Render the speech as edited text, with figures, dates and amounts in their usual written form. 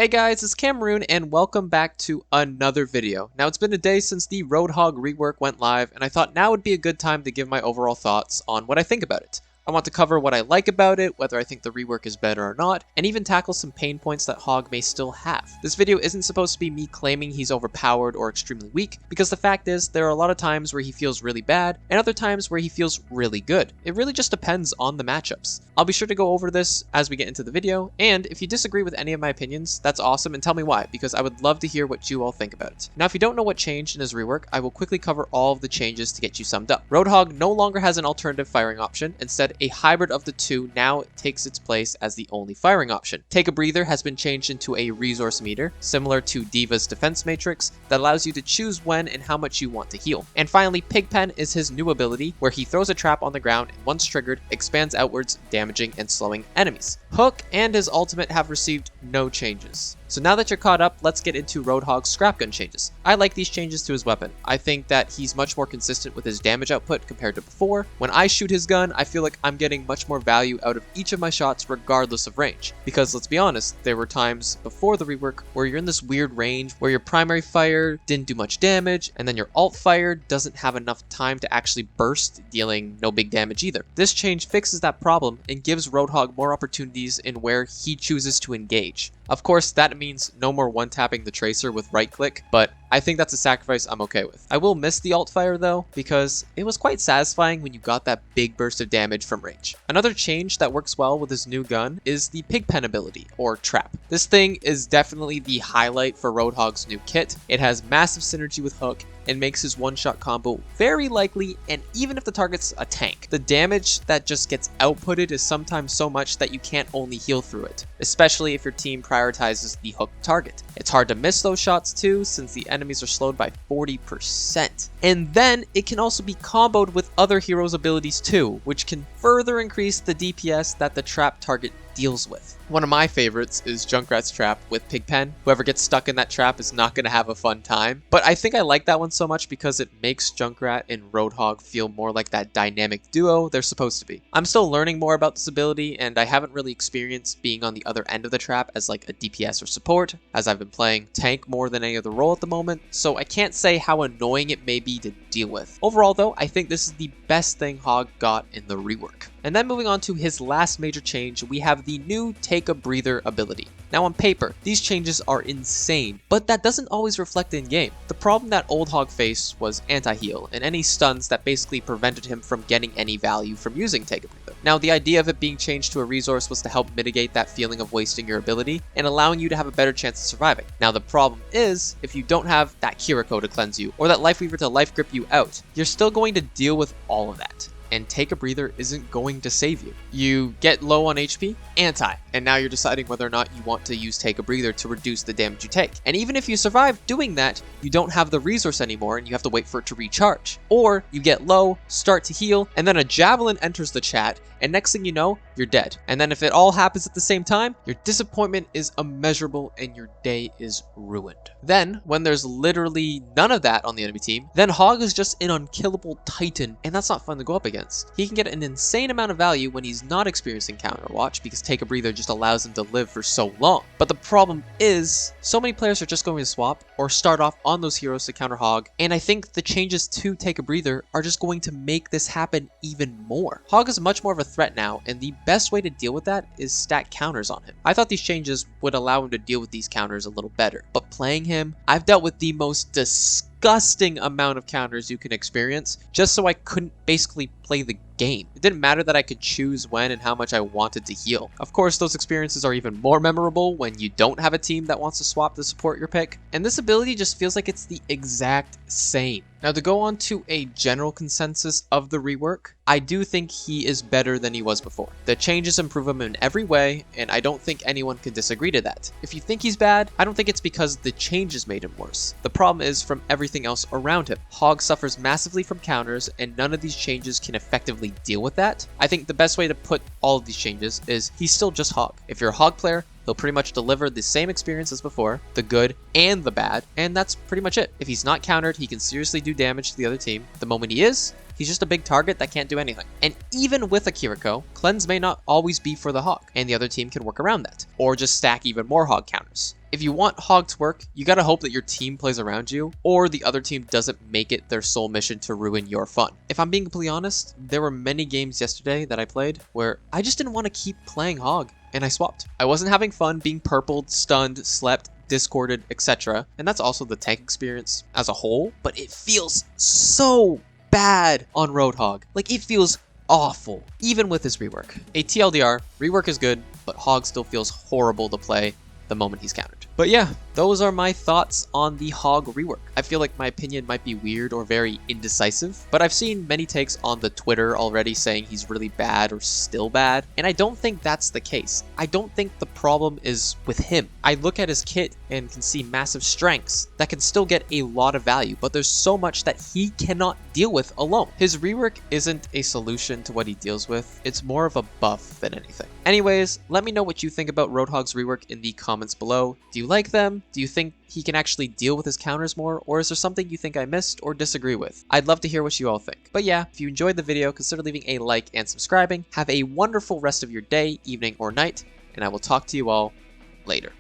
Hey guys, it's Cameroon and welcome back to another video. Now it's been a day since the Roadhog Rework went live and I thought now would be a good time to give my overall thoughts on what I think about it. I want to cover what I like about it, whether I think the rework is better or not, and even tackle some pain points that Hog may still have. This video isn't supposed to be me claiming he's overpowered or extremely weak, because the fact is there are a lot of times where he feels really bad and other times where he feels really good. It really just depends on the matchups. I'll be sure to go over this as we get into the video, and if you disagree with any of my opinions, that's awesome and tell me why, because I would love to hear what you all think about it. Now if you don't know what changed in his rework, I will quickly cover all of the changes to get you summed up. Roadhog no longer has an alternative firing option, instead a hybrid of the two now takes its place as the only firing option. Take a Breather has been changed into a resource meter, similar to D.Va's defense matrix, that allows you to choose when and how much you want to heal. And finally, Pigpen is his new ability, where he throws a trap on the ground and once triggered, expands outwards, damaging and slowing enemies. Hook and his ultimate have received no changes. So now that you're caught up, let's get into Roadhog's scrap gun changes. I like these changes to his weapon. I think that he's much more consistent with his damage output compared to before. When I shoot his gun, I feel like I'm getting much more value out of each of my shots regardless of range. Because let's be honest, there were times before the rework where you're in this weird range where your primary fire didn't do much damage, and then your alt fire doesn't have enough time to actually burst, dealing no big damage either. This change fixes that problem and gives Roadhog more opportunities in where he chooses to engage. Of course, that means no more one-tapping the tracer with right-click, but I think that's a sacrifice I'm okay with. I will miss the alt fire though, because it was quite satisfying when you got that big burst of damage from range. Another change that works well with his new gun is the Pigpen ability, or trap. This thing is definitely the highlight for Roadhog's new kit. It has massive synergy with Hook, and makes his one-shot combo very likely, and even if the target's a tank. The damage that just gets outputted is sometimes so much that you can't only heal through it, especially if your team prioritizes the hook target. It's hard to miss those shots too, since the enemies are slowed by 40%. And then it can also be comboed with other heroes' abilities too, which can further increase the DPS that the trap target deals with. One of my favorites is Junkrat's trap with Pigpen. Whoever gets stuck in that trap is not going to have a fun time. But I think I like that one so much because it makes Junkrat and Roadhog feel more like that dynamic duo they're supposed to be. I'm still learning more about this ability, and I haven't really experienced being on the other end of the trap as like a DPS or support, as I've been playing tank more than any other role at the moment, so I can't say how annoying it may be to deal with. Overall though, I think this is the best thing Hog got in the rework. And then moving on to his last major change, we have the new Take a Breather ability. Now on paper, these changes are insane, but that doesn't always reflect in game. The problem that old Hog faced was anti-heal, and any stuns that basically prevented him from getting any value from using Take a Breather. Now the idea of it being changed to a resource was to help mitigate that feeling of wasting your ability, and allowing you to have a better chance of surviving. Now the problem is, if you don't have that Kiriko to cleanse you, or that Life Weaver to life grip you out, you're still going to deal with all of that. And Take a Breather isn't going to save you. You get low on HP, anti, and now you're deciding whether or not you want to use Take a Breather to reduce the damage you take. And even if you survive doing that, you don't have the resource anymore and you have to wait for it to recharge. Or you get low, start to heal, and then a javelin enters the chat, and next thing you know, you're dead. And then if it all happens at the same time, your disappointment is immeasurable and your day is ruined. Then, when there's literally none of that on the enemy team, then Hog is just an unkillable titan, and that's not fun to go up against. He can get an insane amount of value when he's not experiencing Counterwatch, because Take a Breather just allows him to live for so long. But the problem is, so many players are just going to swap or start off on those heroes to counter Hog, and I think the changes to Take a Breather are just going to make this happen even more. Hog is much more of a threat now, and the best way to deal with that is stack counters on him. I thought these changes would allow him to deal with these counters a little better, but playing him, I've dealt with the most disgusting amount of counters you can experience just so I couldn't basically play the game. It didn't matter that I could choose when and how much I wanted to heal. Of course, those experiences are even more memorable when you don't have a team that wants to swap to support your pick, and this ability just feels like it's the exact same. Now to go on to a general consensus of the rework, I do think he is better than he was before. The changes improve him in every way, and I don't think anyone can disagree to that. If you think he's bad, I don't think it's because the changes made him worse. The problem is from everything else around him. Hog suffers massively from counters, and none of these changes can effectively deal with that. I think the best way to put all of these changes is he's still just Hog. If you're a Hog player, he'll pretty much deliver the same experience as before, the good and the bad, and that's pretty much it. If he's not countered, he can seriously do damage to the other team. The moment he is, He's just a big target that can't do anything. And even with a Kiriko, cleanse may not always be for the Hog, and the other team can work around that, or just stack even more Hog counters. If you want Hog to work, you gotta hope that your team plays around you, or the other team doesn't make it their sole mission to ruin your fun. If I'm being completely honest, there were many games yesterday that I played where I just didn't want to keep playing Hog, and I swapped. I wasn't having fun being purpled, stunned, slept, discorded, etc. And that's also the tank experience as a whole, but it feels so bad on Roadhog. Like, it feels awful, even with his rework. A TLDR, rework is good, but Hog still feels horrible to play the moment he's countered. But yeah, those are my thoughts on the Hog rework. I feel like my opinion might be weird or very indecisive, but I've seen many takes on the Twitter already saying he's really bad or still bad, and I don't think that's the case. I don't think the problem is with him. I look at his kit and can see massive strengths that can still get a lot of value, but there's so much that he cannot deal with alone. His rework isn't a solution to what he deals with, it's more of a buff than anything. Anyways, let me know what you think about Roadhog's rework in the comments below. Do you like them? Do you think he can actually deal with his counters more? Or is there something you think I missed or disagree with? I'd love to hear what you all think. But yeah, if you enjoyed the video, consider leaving a like and subscribing. Have a wonderful rest of your day, evening, or night, and I will talk to you all later.